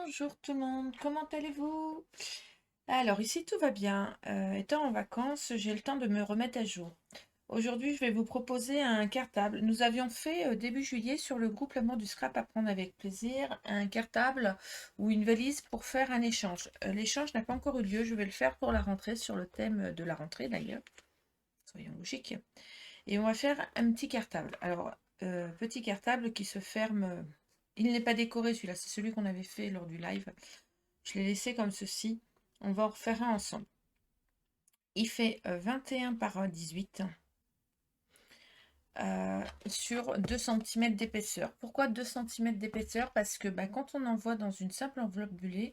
Bonjour tout le monde, comment allez-vous? Alors ici tout va bien. Étant en vacances, j'ai le temps de me remettre à jour. Aujourd'hui, je vais vous proposer un cartable. Nous avions fait début juillet sur le groupe L'amour du scrap à prendre avec plaisir un cartable ou une valise pour faire un échange. L'échange n'a pas encore eu lieu, je vais le faire pour la rentrée sur le thème de la rentrée d'ailleurs. Soyons logiques. Et on va faire un petit cartable. Alors, petit cartable qui se ferme. Il n'est pas décoré celui-là, c'est celui qu'on avait fait lors du live. Je l'ai laissé comme ceci. On va en refaire un ensemble. Il fait 21 par 18 sur 2 cm d'épaisseur. Pourquoi 2 cm d'épaisseur? Parce que quand on envoie dans une simple enveloppe bullée,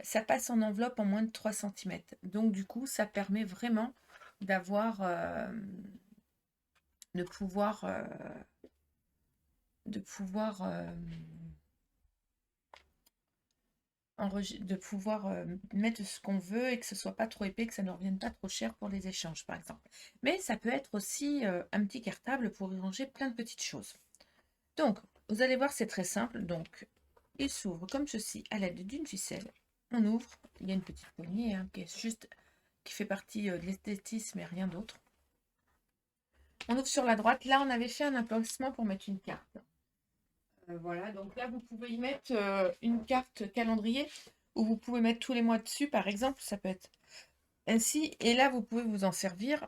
ça passe en enveloppe en moins de 3 cm. Donc du coup, ça permet vraiment d'avoir, de pouvoir, de pouvoir mettre ce qu'on veut et que ce soit pas trop épais, que ça ne revienne pas trop cher pour les échanges, par exemple. Mais ça peut être aussi un petit cartable pour y ranger plein de petites choses. Donc, vous allez voir, c'est très simple. Donc, il s'ouvre comme ceci à l'aide d'une ficelle. On ouvre, il y a une petite poignée qui fait partie de l'esthétisme et rien d'autre. On ouvre sur la droite. Là, on avait fait un emplacement pour mettre une carte. Voilà, donc là, vous pouvez y mettre une carte calendrier où vous pouvez mettre tous les mois dessus, par exemple, ça peut être ainsi. Et là, vous pouvez vous en servir.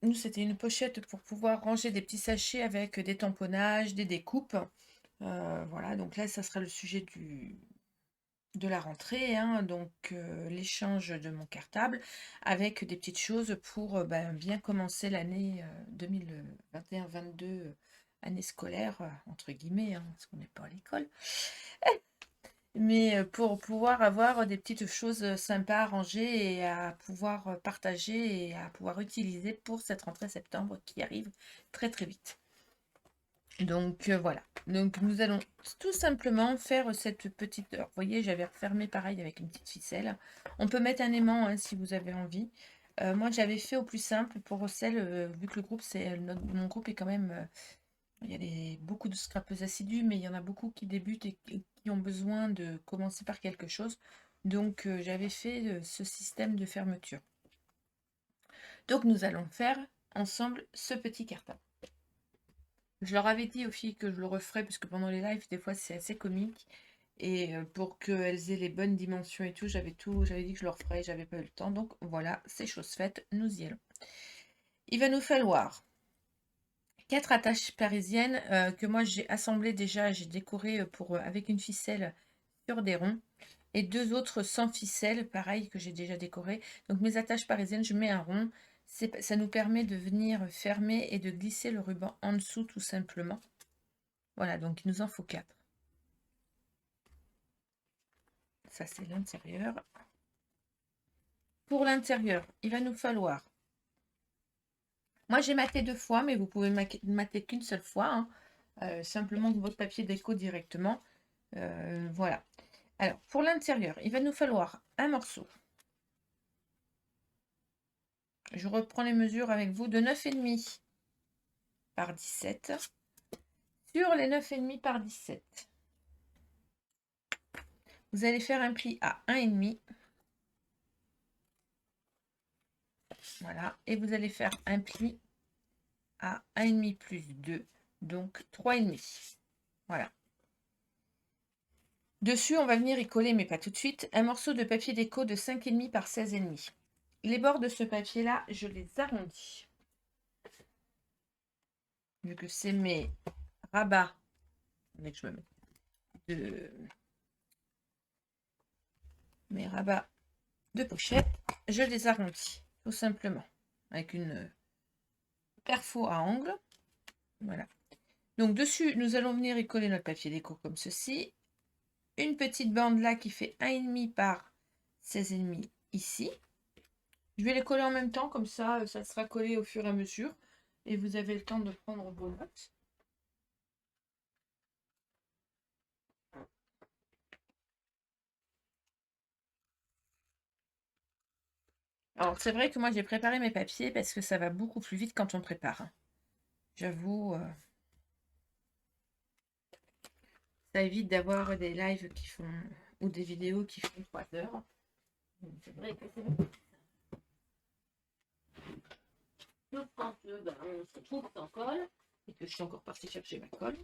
Nous, c'était une pochette pour pouvoir ranger des petits sachets avec des tamponnages, des découpes. Voilà, donc là, ça sera le sujet de la rentrée, hein, donc l'échange de mon cartable avec des petites choses pour bien commencer l'année 2021-22, année scolaire, entre guillemets, hein, parce qu'on n'est pas à l'école. Mais pour pouvoir avoir des petites choses sympas à ranger et à pouvoir partager et à pouvoir utiliser pour cette rentrée septembre qui arrive très très vite. Donc voilà. Donc nous allons tout simplement faire cette petite. Alors, vous voyez, j'avais refermé pareil avec une petite ficelle. On peut mettre un aimant hein, si vous avez envie. Moi j'avais fait au plus simple pour celle, vu que le groupe, mon groupe est quand même. Il y a beaucoup de scrapeuses assidues, mais il y en a beaucoup qui débutent et qui ont besoin de commencer par quelque chose. Donc j'avais fait ce système de fermeture. Donc nous allons faire ensemble ce petit cartable. Je leur avais dit aux filles que je le referais parce que pendant les lives, des fois, c'est assez comique. Et pour qu'elles aient les bonnes dimensions et tout, j'avais dit que je leur ferais, j'avais pas eu le temps. Donc voilà, c'est chose faite, nous y allons. Il va nous falloir 4 attaches parisiennes que moi j'ai assemblées déjà, j'ai décoré avec une ficelle sur des ronds. Et 2 autres sans ficelle, pareil, que j'ai déjà décoré. Donc mes attaches parisiennes, je mets un rond. Ça nous permet de venir fermer et de glisser le ruban en dessous tout simplement. Voilà, donc il nous en faut 4. Ça, c'est l'intérieur. Pour l'intérieur, il va nous falloir... Moi, j'ai maté 2 fois, mais vous pouvez mater qu'une seule fois. Hein. Simplement de votre papier déco directement. Voilà. Alors, pour l'intérieur, il va nous falloir un morceau. Je reprends les mesures avec vous de 9,5 par 17. Sur les 9,5 par 17, vous allez faire un pli à 1,5. Voilà. Et vous allez faire un pli à 1,5 plus 2, donc 3,5. Voilà. Dessus, on va venir y coller, mais pas tout de suite, un morceau de papier déco de 5,5 par 16,5. Les bords de ce papier-là, je les arrondis. Vu que c'est mes rabats, mais je me mets mes rabats de pochette, je les arrondis, tout simplement, avec une perfo à angle. Voilà. Donc dessus, nous allons venir y coller notre papier déco comme ceci. Une petite bande là qui fait 1,5 par 16,5 ici. Je vais les coller en même temps, comme ça sera collé au fur et à mesure. Et vous avez le temps de prendre vos notes. Alors c'est vrai que moi j'ai préparé mes papiers parce que ça va beaucoup plus vite quand on prépare. Hein. J'avoue, Ça évite d'avoir des lives qui font, ou des vidéos qui font 3 heures. C'est vrai que c'est bon. Sauf quand on se trouve sans colle et que je suis encore partie chercher ma colle.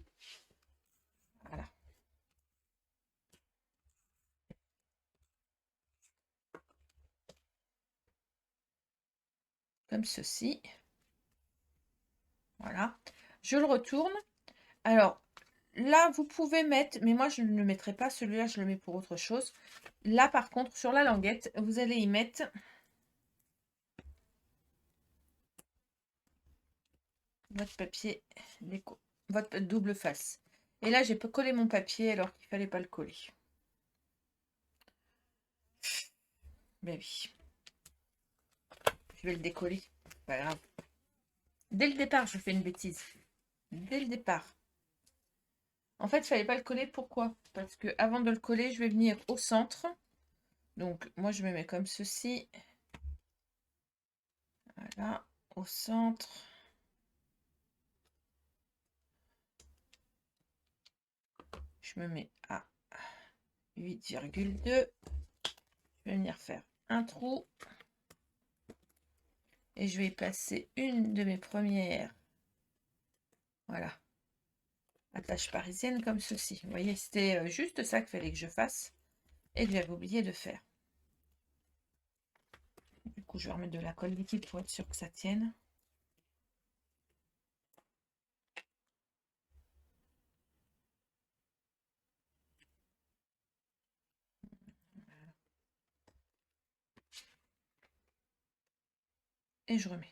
Voilà. Comme ceci. Voilà. Je le retourne. Alors, là, vous pouvez mettre, mais moi, je ne le mettrai pas. Celui-là, je le mets pour autre chose. Là, par contre, sur la languette, vous allez y mettre votre papier déco, votre double face. Et là, j'ai collé mon papier alors qu'il fallait pas le coller. Ben oui. Je vais le décoller. Pas grave. Dès le départ, je fais une bêtise. Dès le départ. En fait, il fallait pas le coller. Pourquoi? Parce que avant de le coller, je vais venir au centre. Donc, moi, je me mets comme ceci. Voilà, au centre. Je me mets à 8,2. Je vais venir faire un trou. Et je vais y placer une de mes premières. Voilà. Attache parisienne comme ceci. Vous voyez, c'était juste ça qu'il fallait que je fasse. Et que j'avais oublié de faire. Du coup, je vais remettre de la colle liquide pour être sûr que ça tienne. Et je remets.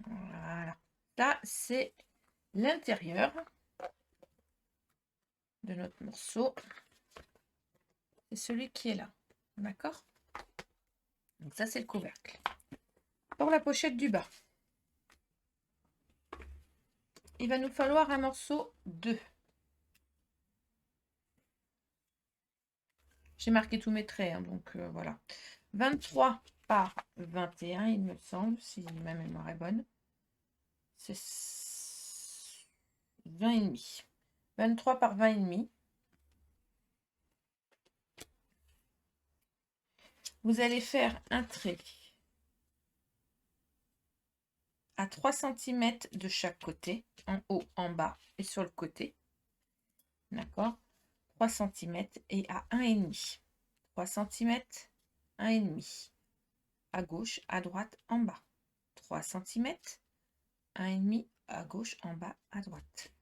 Voilà. Ça, c'est l'intérieur de notre morceau. C'est celui qui est là. D'accord? Donc ça, c'est le couvercle. Pour la pochette du bas, il va nous falloir un morceau 2. J'ai marqué tous mes traits, hein, donc voilà. 23 par 21, il me semble, si ma mémoire est bonne. C'est 20 et demi. 23 par 20 et demi. Vous allez faire un trait à 3 cm de chaque côté, en haut, en bas et sur le côté. D'accord? 3 cm et à 1,5. 3 cm, 1,5. À gauche, à droite, en bas. 3 cm, 1,5 à gauche, en bas, à droite.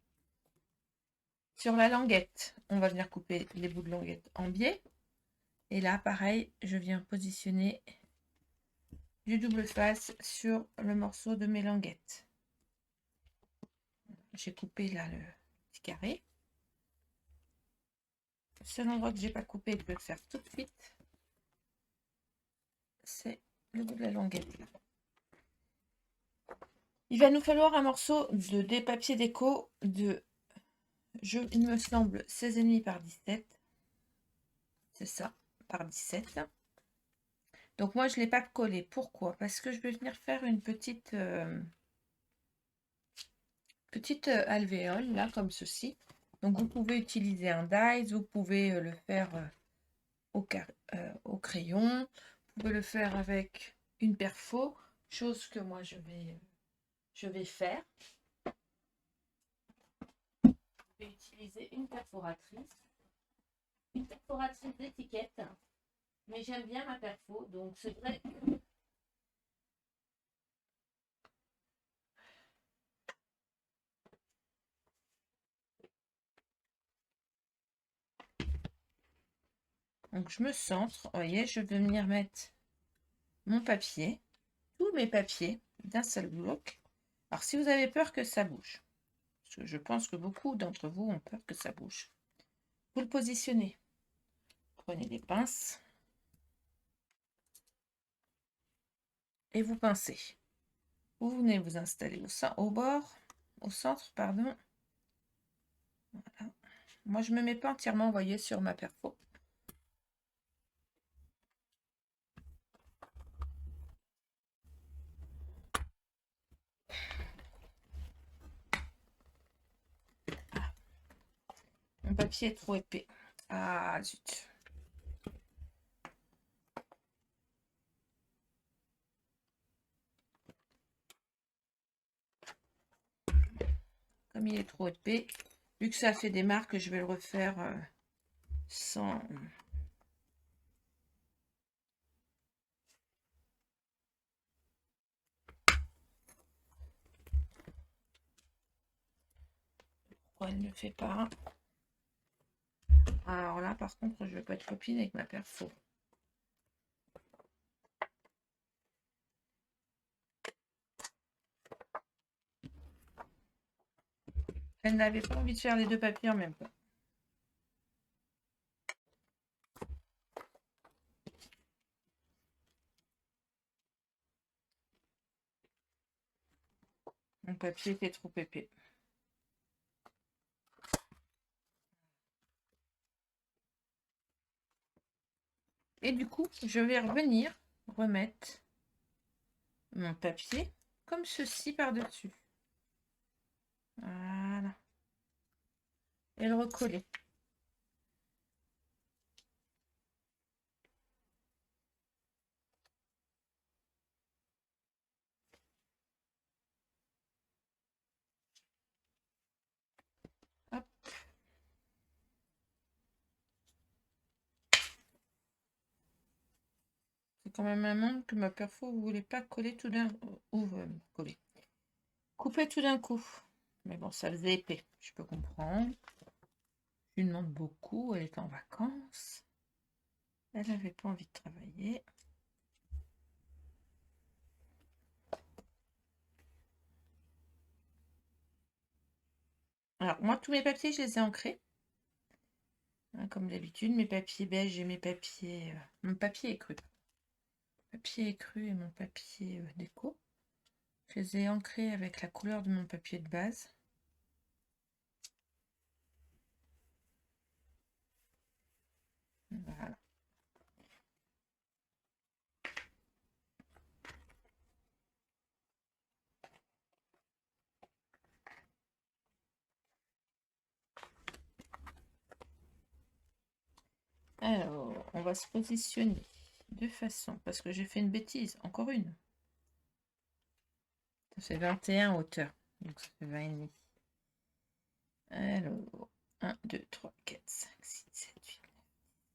Sur la languette, on va venir couper les bouts de languette en biais. Et là, pareil, je viens positionner du double face sur le morceau de mes languettes. J'ai coupé là le petit carré. Le seul endroit que j'ai pas coupé, je peux le faire tout de suite. C'est le bout de la languette là. Il va nous falloir un morceau des papiers déco de, il me semble, 16,5 par 17. C'est ça, par 17. Donc moi, je ne l'ai pas collé. Pourquoi? Parce que je vais venir faire une petite alvéole, là, comme ceci. Donc vous pouvez utiliser un dies, vous pouvez le faire au crayon, vous pouvez le faire avec une perfo, chose que moi je vais faire. Je vais utiliser une perforatrice d'étiquette, mais j'aime bien ma perfo, donc c'est vrai. Donc je me centre, vous voyez, je vais venir mettre mon papier, tous mes papiers d'un seul bloc. Alors si vous avez peur que ça bouge, parce que je pense que beaucoup d'entre vous ont peur que ça bouge, vous le positionnez. Prenez des pinces et vous pincez. Vous venez vous installer au bord, au centre, pardon. Voilà. Moi, je ne me mets pas entièrement, vous voyez, sur ma perfo. Mon papier est trop épais. Ah, zut. Comme il est trop épais, vu que ça fait des marques, je vais le refaire sans... Pourquoi elle ne fait pas? Alors là, par contre, je vais pas être copine avec ma perfo. Elle n'avait pas envie de faire les deux papiers en même temps. Mon papier était trop épais. Et du coup, je vais revenir remettre mon papier comme ceci par-dessus. Voilà. Et le recoller. Hop. C'est quand même un monde que ma perfo ne voulait pas coller tout d'un coup. Ou coller. Couper tout d'un coup. Mais bon, ça faisait épais. Je peux comprendre. Je lui demande beaucoup. Elle est en vacances. Elle n'avait pas envie de travailler. Alors, moi, tous mes papiers, je les ai ancrés. Hein, comme d'habitude, mes papiers beige et mes papiers... mon papier écru. Papier écru et mon papier déco. Je les ai ancrés avec la couleur de mon papier de base. Voilà. Alors, on va se positionner de façon, parce que j'ai fait une bêtise, encore une. Ça fait 21 en hauteur, donc ça fait 20 et demi. Alors, 1, 2, 3, 4, 5, 6, 7, 8,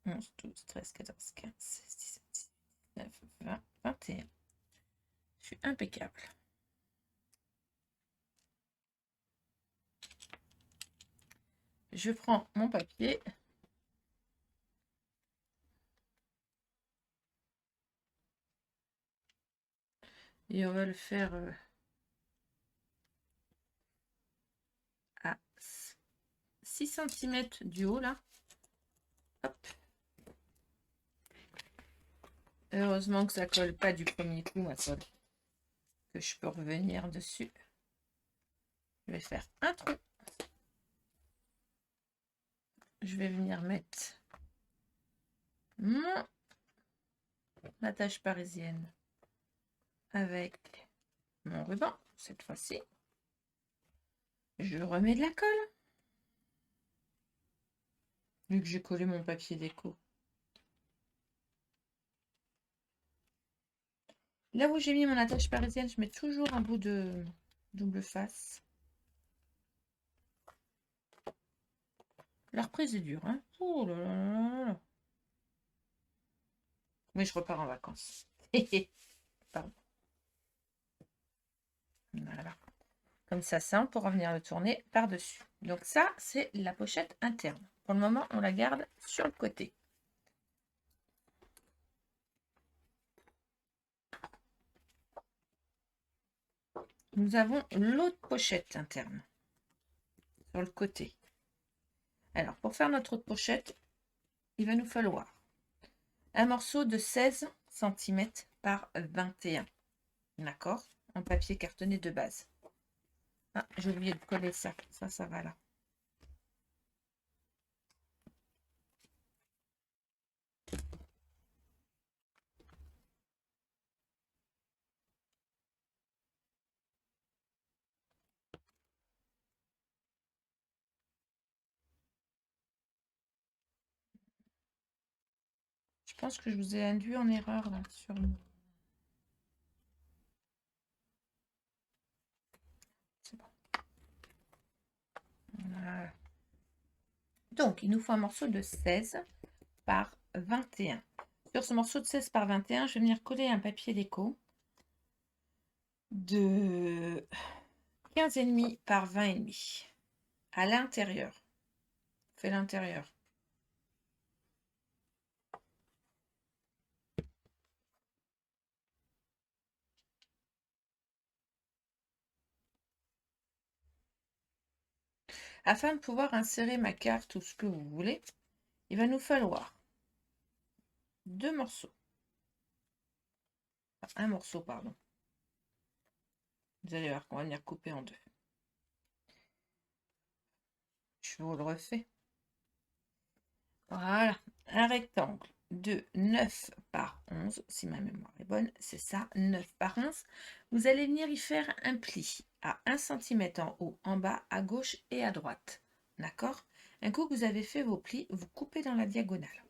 9, 11, 12, 13, 14, 15, 16, 17, 18, 19, 20, 21. Je suis impeccable. Je prends mon papier. Et on va le faire à 6 cm du haut, là. Hop. Heureusement que ça colle pas du premier coup, ma colle. Que je peux revenir dessus. Je vais faire un trou. Je vais venir mettre mon attache parisienne avec mon ruban, cette fois-ci. Je remets de la colle. Vu que j'ai collé mon papier déco. Là où j'ai mis mon attache parisienne, je mets toujours un bout de double face. La reprise est dure, hein. Oh là là là là. Mais je repars en vacances. Pardon. Voilà. Comme ça, on pourra venir le tourner par-dessus. Donc ça, c'est la pochette interne. Pour le moment, on la garde sur le côté. Nous avons l'autre pochette interne sur le côté. Alors, pour faire notre autre pochette, il va nous falloir un morceau de 16 cm par 21. D'accord? En papier cartonné de base. Ah, j'ai oublié de coller ça. Ça va là. pense que je vous ai induit en erreur là sur le... C'est bon. Voilà. Donc, il nous faut un morceau de 16 par 21. Sur ce morceau de 16 par 21, je vais venir coller un papier déco de 15,5 par 20,5 à l'intérieur. Fait l'intérieur. Afin de pouvoir insérer ma carte ou ce que vous voulez, il va nous falloir 2 morceaux. Enfin, un morceau, pardon. Vous allez voir qu'on va venir couper en 2. Je vous le refais. Voilà, un rectangle de 9 par 11, si ma mémoire est bonne, c'est ça, 9 par 11. Vous allez venir y faire un pli à 1 cm en haut, en bas, à gauche et à droite. D'accord? Un coup que vous avez fait vos plis, vous coupez dans la diagonale.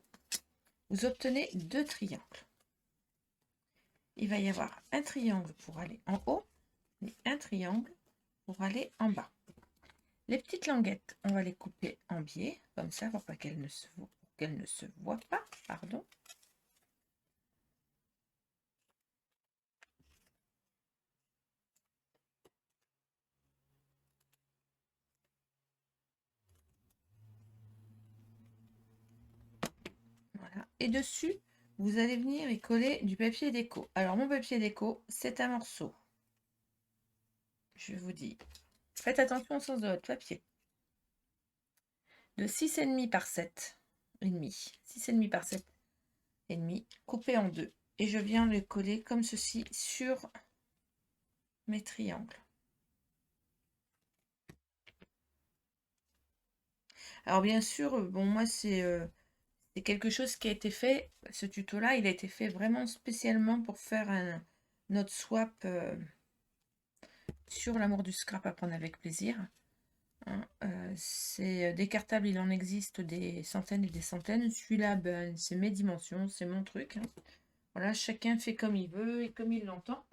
Vous obtenez 2 triangles. Il va y avoir un triangle pour aller en haut et un triangle pour aller en bas. Les petites languettes, on va les couper en biais, comme ça, pour pas qu'elles ne se voient pas. Pardon. Voilà. Et dessus, vous allez venir y coller du papier déco. Alors, mon papier déco, c'est un morceau. Je vous dis, faites attention au sens de votre papier. De 6,5 par 7,5. 6,5 par 7,5, coupé en 2. Et je viens le coller comme ceci sur mes triangles. Alors, bien sûr, bon, moi, c'est quelque chose qui a été fait, ce tuto-là, il a été fait vraiment spécialement pour faire un note swap sur l'amour du scrap à prendre avec plaisir. Hein, c'est décartable, il en existe des centaines et des centaines. Celui-là, ben, c'est mes dimensions, c'est mon truc. Hein. Voilà, chacun fait comme il veut et comme il l'entend.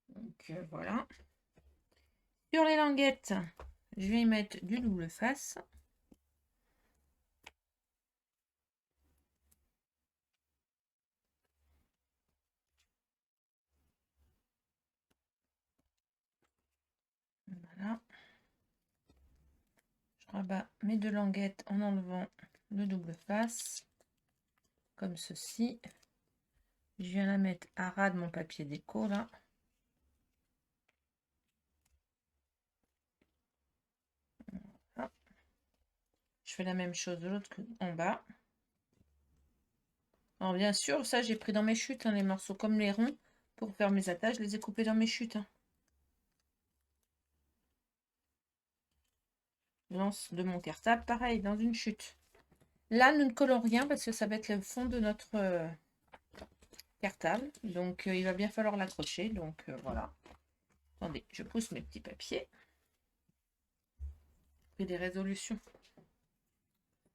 Donc voilà. Sur les languettes, je vais y mettre du double face. Voilà. Je rabats mes 2 languettes en enlevant le double face. Comme ceci. Je viens la mettre à ras de mon papier déco là. Voilà. Je fais la même chose de l'autre en bas. Alors bien sûr, ça j'ai pris dans mes chutes, hein, les morceaux comme les ronds. Pour faire mes attaches, je les ai coupés dans mes chutes. Hein. Lance de mon cartable, pareil, dans une chute. Là, nous ne collons rien parce que ça va être le fond de notre cartable. Donc, il va bien falloir l'accrocher. Donc, voilà. Attendez, je pousse mes petits papiers. J'ai des résolutions.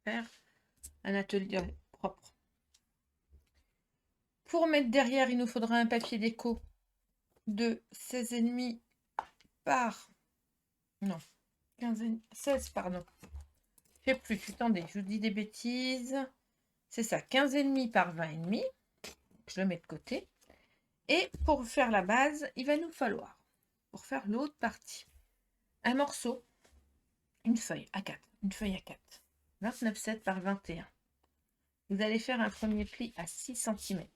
Faire un atelier propre. Pour mettre derrière, il nous faudra un papier déco de 16,5 par... Non, 16, pardon. Je sais plus, attendez, je vous dis des bêtises. C'est ça, 15,5 par 20,5. Je le mets de côté. Et pour faire la base, il va nous falloir, pour faire l'autre partie, un morceau, une feuille A4, 29,7 par 21. Vous allez faire un premier pli à 6 cm.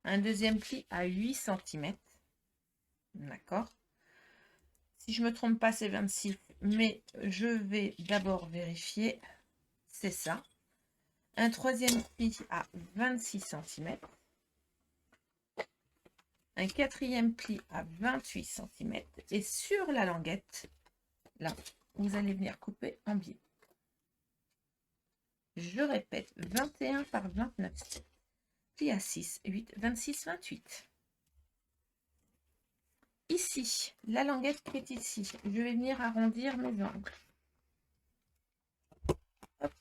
Un deuxième pli à 8 cm. D'accord. Si je ne me trompe pas, c'est 26, mais je vais d'abord vérifier. C'est ça. Un troisième pli à 26 cm. Un quatrième pli à 28 cm. Et sur la languette, là, vous allez venir couper en biais. Je répète, 21 par 29. Pli à 6, 8, 26, 28. Ici, la languette qui est ici, je vais venir arrondir mes angles. Hop.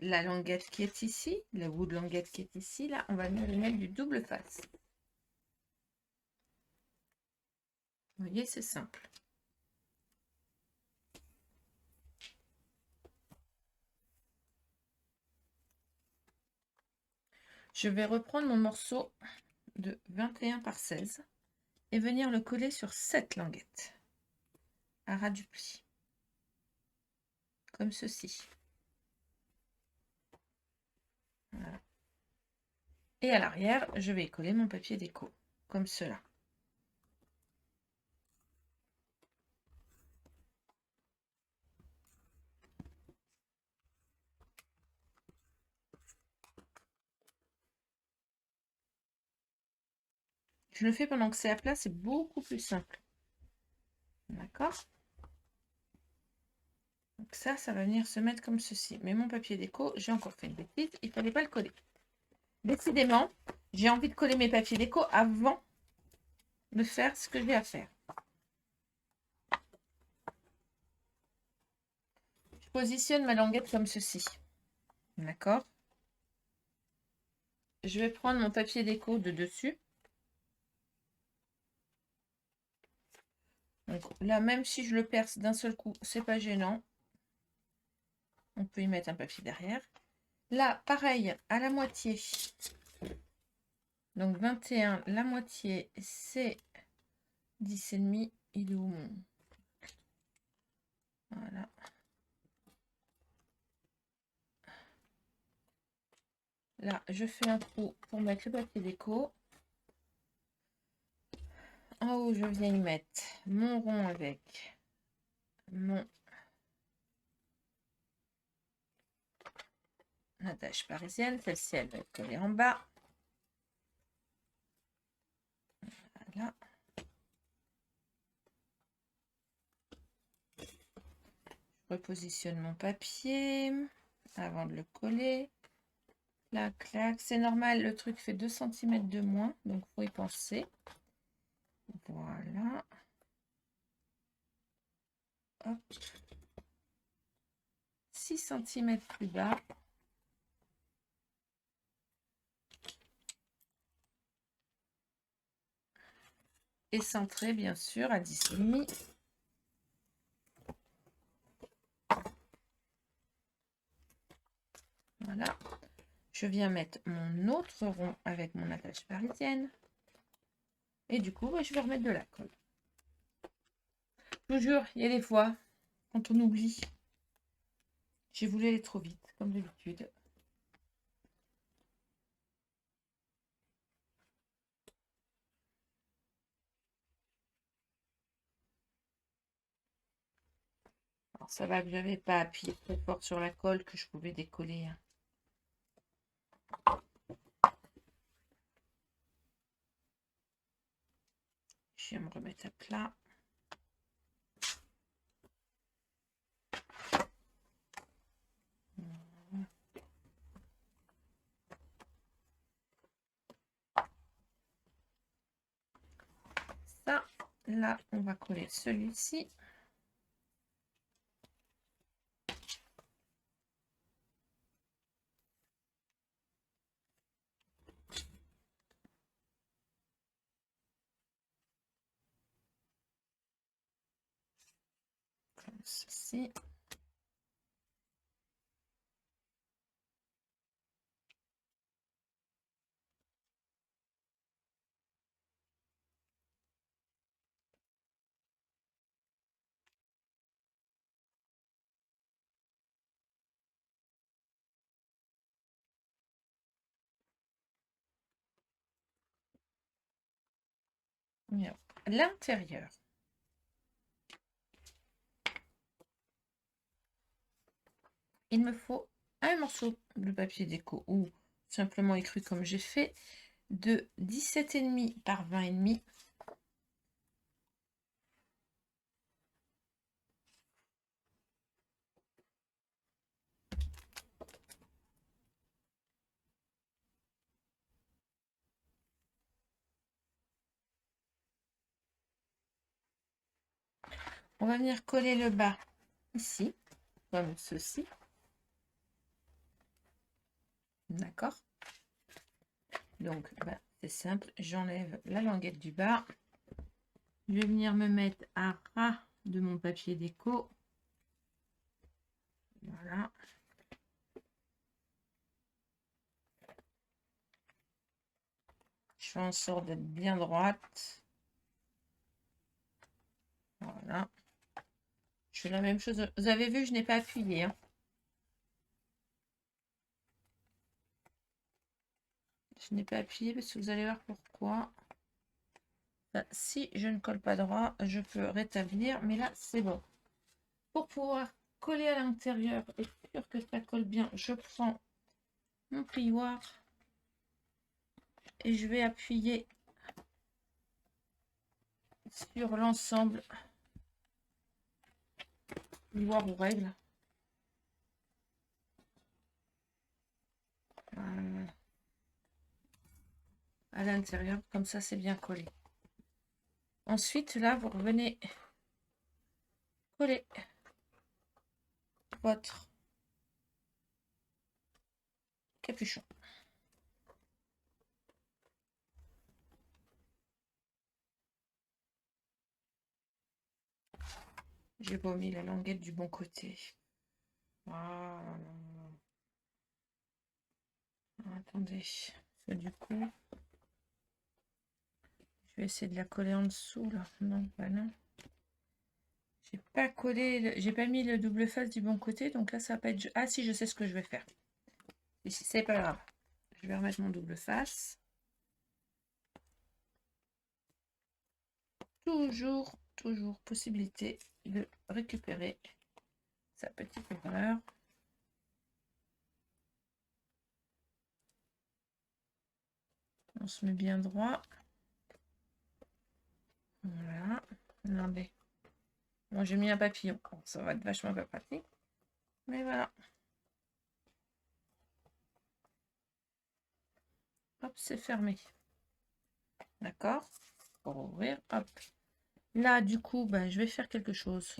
la languette qui est ici, le bout de languette qui est ici, là, on va venir lui mettre du double face. Vous voyez, c'est simple. Je vais reprendre mon morceau de 21 par 16 et venir le coller sur cette languette à ras du pli, comme ceci. Voilà. Et à l'arrière, je vais coller mon papier déco, comme cela. Je le fais pendant que c'est à plat, c'est beaucoup plus simple. D'accord? Donc ça va venir se mettre comme ceci. Mais mon papier déco, j'ai encore fait une bêtise, il ne fallait pas le coller. Décidément, j'ai envie de coller mes papiers déco avant de faire ce que j'ai à faire. Je positionne ma languette comme ceci. D'accord? Je vais prendre mon papier déco de dessus. Donc là, même si je le perce d'un seul coup, c'est pas gênant. On peut y mettre un papier derrière. Là, pareil, à la moitié. Donc 21, la moitié, c'est 10,5. Il est où mon... Voilà. Là, je fais un trou pour mettre le papier déco. En haut, je viens y mettre mon rond avec mon attache parisienne. Celle-ci, elle va être collée en bas. Voilà. Je repositionne mon papier avant de le coller. Là, clac. C'est normal, le truc fait 2 cm de moins, donc il faut y penser. Voilà. Hop. 6 cm plus bas. Et centré, bien sûr, à 10,5. Voilà. Je viens mettre mon autre rond avec mon attache parisienne. Et du coup, je vais remettre de la colle. Je vous jure, il y a des fois, quand on oublie, j'ai voulu aller trop vite, comme d'habitude. Alors, ça va que je n'avais pas appuyé très fort sur la colle que je pouvais décoller. Je vais me remettre à plat. Ça, là, on va coller celui-ci. Comme ceci. L'intérieur. Il me faut un morceau de papier déco ou simplement écrit comme j'ai fait de 17,5 par 20,5. On va venir coller le bas ici, comme ceci. D'accord? Donc, bah, c'est simple, j'enlève la languette du bas. Je vais venir me mettre à ras de mon papier déco. Voilà. Je fais en sorte d'être bien droite. Voilà. Je fais la même chose. Vous avez vu, je n'ai pas appuyé, hein. Je n'ai pas appuyé parce que vous allez voir pourquoi. Bah, si je ne colle pas droit, je peux rétablir, mais là, c'est bon. Pour pouvoir coller à l'intérieur et être sûr que ça colle bien, je prends mon plioir et je vais appuyer sur l'ensemble, plioir ou règle. À l'intérieur, comme ça, c'est bien collé. Ensuite, là, vous revenez coller votre capuchon. J'ai pas mis la languette du bon côté. Voilà. Attendez, parce que du coup, je vais essayer de la coller en dessous là. Non, bah non. J'ai pas collé, j'ai pas mis le double face du bon côté, donc là ça va pas être. Ah si, je sais ce que je vais faire. Ici, c'est pas grave. Je vais remettre mon double face. Toujours possibilité de récupérer sa petite erreur. On se met bien droit. Voilà. Attendez. Bon, j'ai mis un papillon. Bon, ça va être vachement pas pratique. Mais voilà. Hop, c'est fermé. D'accord? Pour ouvrir, hop. Là, du coup, ben, je vais faire quelque chose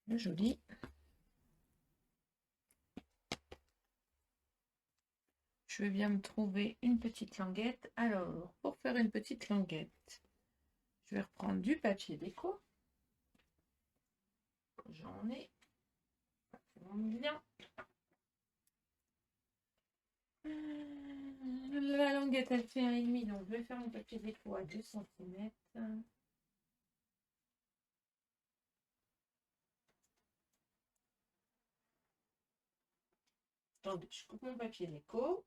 de joli. Je vais bien me trouver une petite languette. Alors, pour faire une petite languette, je vais reprendre du papier déco. J'en ai bien. La languette, elle fait 1,5, donc je vais faire mon papier déco à 2 cm. Attendez, je coupe mon papier déco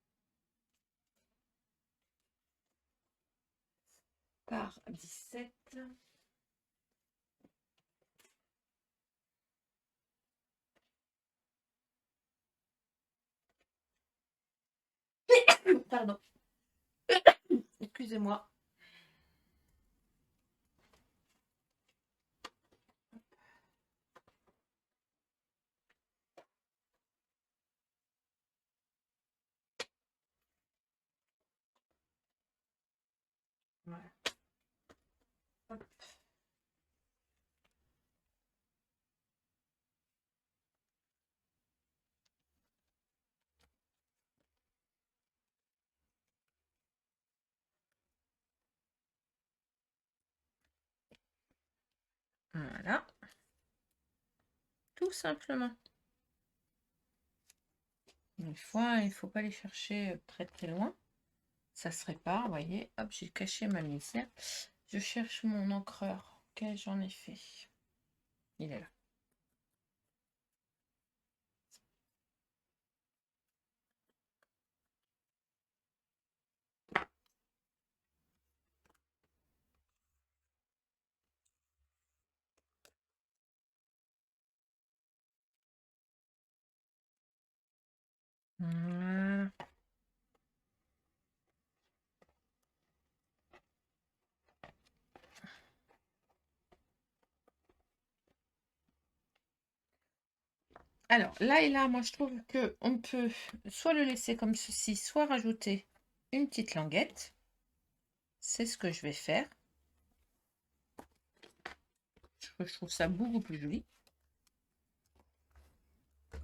par 17. Pardon. Excusez-moi. Voilà. Hop. Voilà. Tout simplement. Une fois, il ne faut pas les chercher très très loin. Ça se répare, vous voyez. Hop, j'ai caché ma misère. Je cherche mon encreur. Quel j'en ai fait? Il est là. Voilà. Alors, là et là, moi, je trouve que on peut soit le laisser comme ceci, soit rajouter une petite languette. C'est ce que je vais faire. Je trouve ça beaucoup plus joli.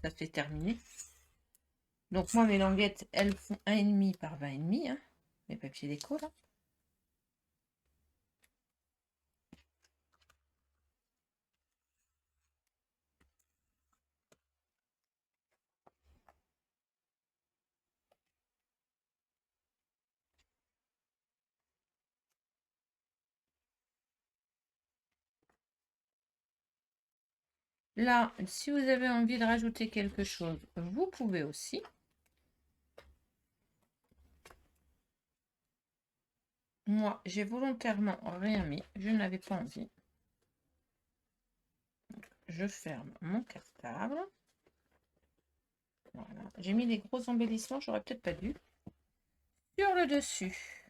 Ça fait terminer. Donc moi, mes languettes, elles font 1,5 par 20,5, hein, mes papiers déco, là. Là, si vous avez envie de rajouter quelque chose, vous pouvez aussi. Moi, j'ai volontairement rien mis. Je n'avais pas envie. Je ferme mon cartable. Voilà. J'ai mis des gros embellissements, j'aurais peut-être pas dû. Sur le dessus.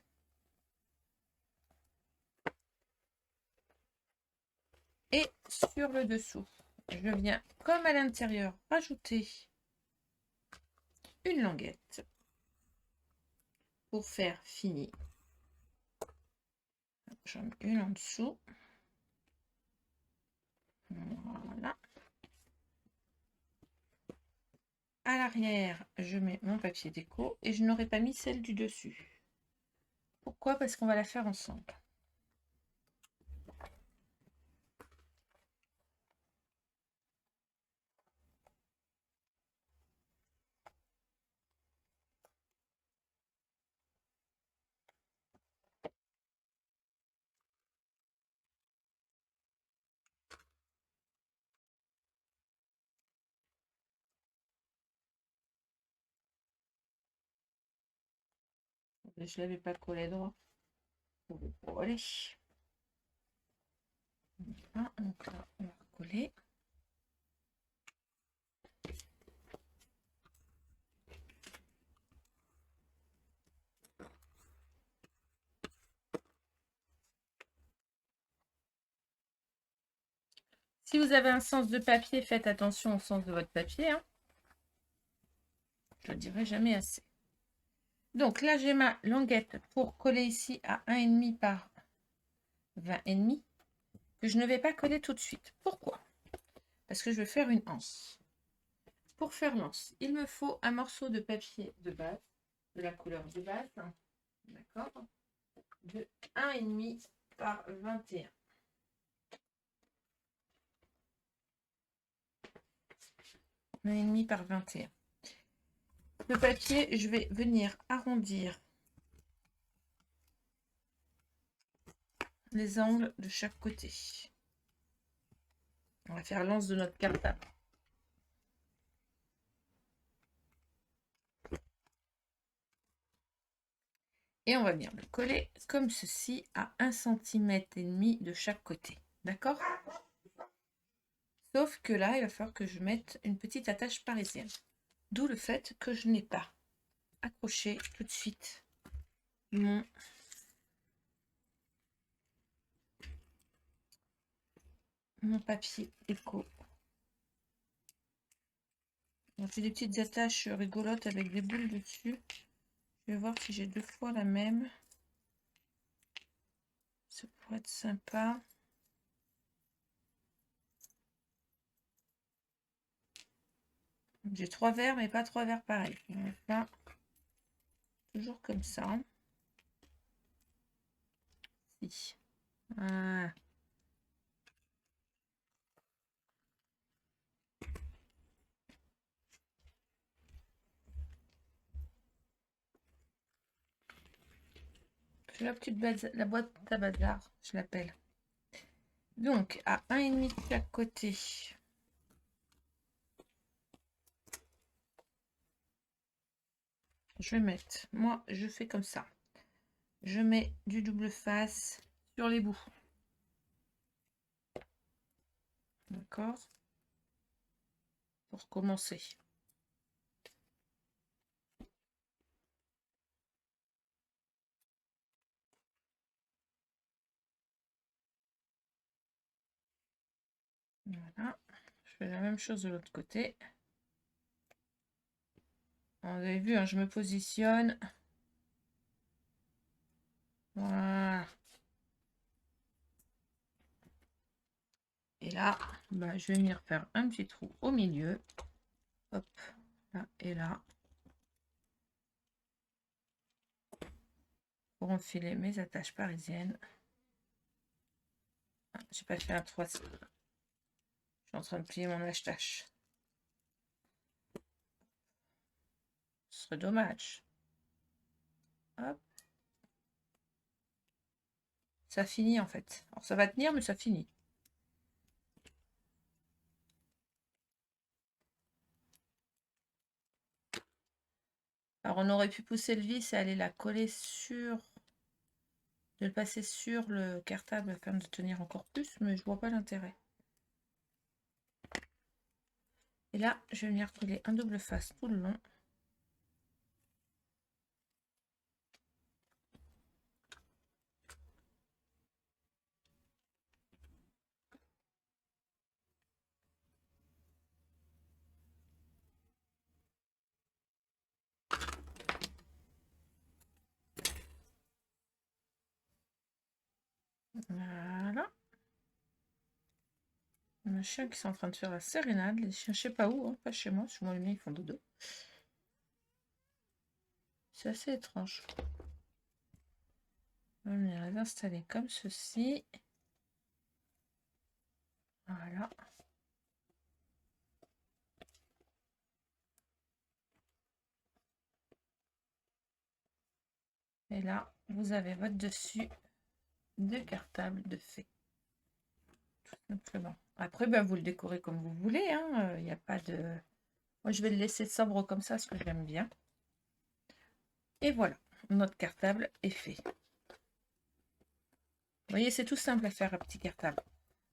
Et sur le dessous. Je viens, comme à l'intérieur, rajouter une languette pour faire fini. J'en mets une en dessous. Voilà. À l'arrière, je mets mon papier déco et je n'aurais pas mis celle du dessus. Pourquoi? Parce qu'on va la faire ensemble. Je ne l'avais pas collé droit. Voilà. Donc là, on va coller. Si vous avez un sens de papier, faites attention au sens de votre papier. Hein. Je ne le dirai jamais assez. Donc là, j'ai ma languette pour coller ici à 1,5 par 20,5 que je ne vais pas coller tout de suite. Pourquoi? Parce que je vais faire une anse. Pour faire l'anse, il me faut un morceau de papier de base, de la couleur de base, d'accord, de 1,5 par 21. 1,5 par 21. Le papier, je vais venir arrondir les angles de chaque côté. On va faire l'anse de notre cartable. Et on va venir le coller comme ceci à 1,5 cm de chaque côté. D'accord? Sauf que là, il va falloir que je mette une petite attache parisienne. D'où le fait que je n'ai pas accroché tout de suite mon papier déco. On fait des petites attaches rigolotes avec des boules dessus. Je vais voir si j'ai 2 fois la même. Ça pourrait être sympa. J'ai 3 verres, mais pas 3 verres pareils. On va faire toujours comme ça. Si. Voilà. La petite base, la boîte à bazar, je l'appelle. Donc, à 1,5 de chaque côté. Je vais mettre, moi, je fais comme ça. Je mets du double face sur les bouts. D'accord? Pour commencer. Voilà. Je fais la même chose de l'autre côté. Vous avez vu, hein, je me positionne. Voilà. Et là, bah, je vais venir faire un petit trou au milieu. Hop, là et là. pour enfiler mes attaches parisiennes. Ah, j'ai pas fait un 3. Je suis en train de plier mon attache. Ce serait dommage. Hop. Ça finit en fait. Alors ça va tenir, mais ça finit. Alors on aurait pu pousser le vis et aller la coller sur... de le passer sur le cartable afin de tenir encore plus, mais je vois pas l'intérêt. Et là, je vais venir coller un double face tout le long. Voilà. Un chien qui est en train de faire la sérénade. Les chiens, je sais pas où, hein, pas chez moi. Chez moi, les miens, ils font dodo. C'est assez étrange. On va venir les installer comme ceci. Voilà. Et là, vous avez votre dessus de cartable de fée. Tout simplement. Après, ben, vous le décorez comme vous voulez. Il n'y a pas de... Moi, je vais le laisser sobre comme ça, ce que j'aime bien. Et voilà, notre cartable est fait. Vous voyez, c'est tout simple à faire un petit cartable.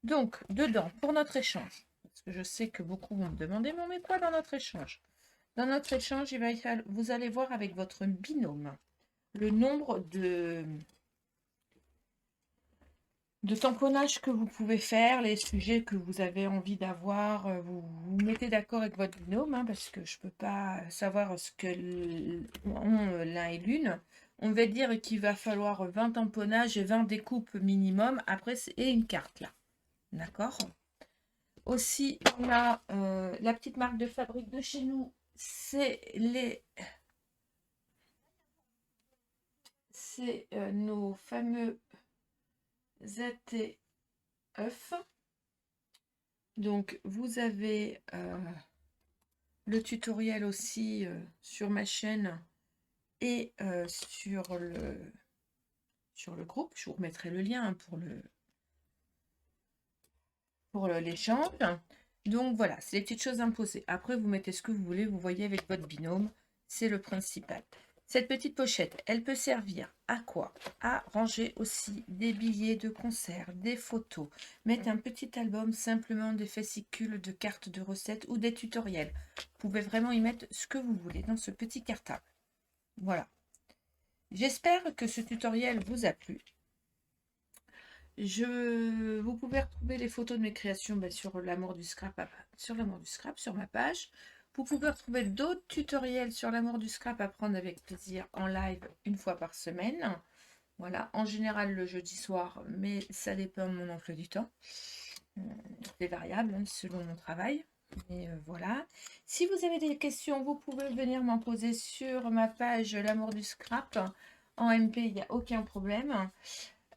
Donc, dedans, pour notre échange, parce que je sais que beaucoup vont me demander, mais on met quoi dans notre échange? Dans notre échange, vous allez voir avec votre binôme le nombre de tamponnage que vous pouvez faire, les sujets que vous avez envie d'avoir. Vous vous mettez d'accord avec votre binôme, parce que je ne peux pas savoir ce que ont l'un et l'une. On va dire qu'il va falloir 20 tamponnages et 20 découpes minimum, après, et une carte là. D'accord? Aussi, on a la petite marque de fabrique de chez nous, c'est nos fameux ZTF. Donc, vous avez le tutoriel aussi sur ma chaîne et sur le groupe. Je vous remettrai le lien pour l'échange. Donc, voilà, c'est les petites choses imposées. Après, vous mettez ce que vous voulez, vous voyez avec votre binôme, c'est le principal. Cette petite pochette, elle peut servir à quoi? À ranger aussi des billets de concert, des photos, mettre un petit album, simplement des fascicules de cartes de recettes ou des tutoriels. Vous pouvez vraiment y mettre ce que vous voulez dans ce petit cartable. Voilà. J'espère que ce tutoriel vous a plu. Vous pouvez retrouver les photos de mes créations sur l'amour du scrap, sur ma page. Vous pouvez retrouver d'autres tutoriels sur l'amour du scrap à prendre avec plaisir en live une fois par semaine. Voilà, en général le jeudi soir, mais ça dépend de mon emploi du temps. C'est variable selon mon travail. Mais voilà. Si vous avez des questions, vous pouvez venir m'en poser sur ma page l'amour du scrap. En MP, il n'y a aucun problème.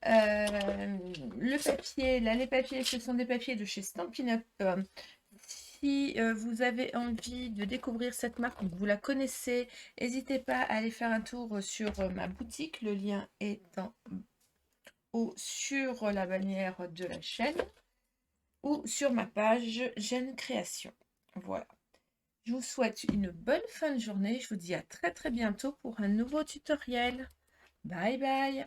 Le papier, là, les papiers, ce sont des papiers de chez Stampin' Up. Si vous avez envie de découvrir cette marque, vous la connaissez, n'hésitez pas à aller faire un tour sur ma boutique. Le lien est en haut sur la bannière de la chaîne ou sur ma page Jeune Création. Voilà. Je vous souhaite une bonne fin de journée. Je vous dis à très très bientôt pour un nouveau tutoriel. Bye bye.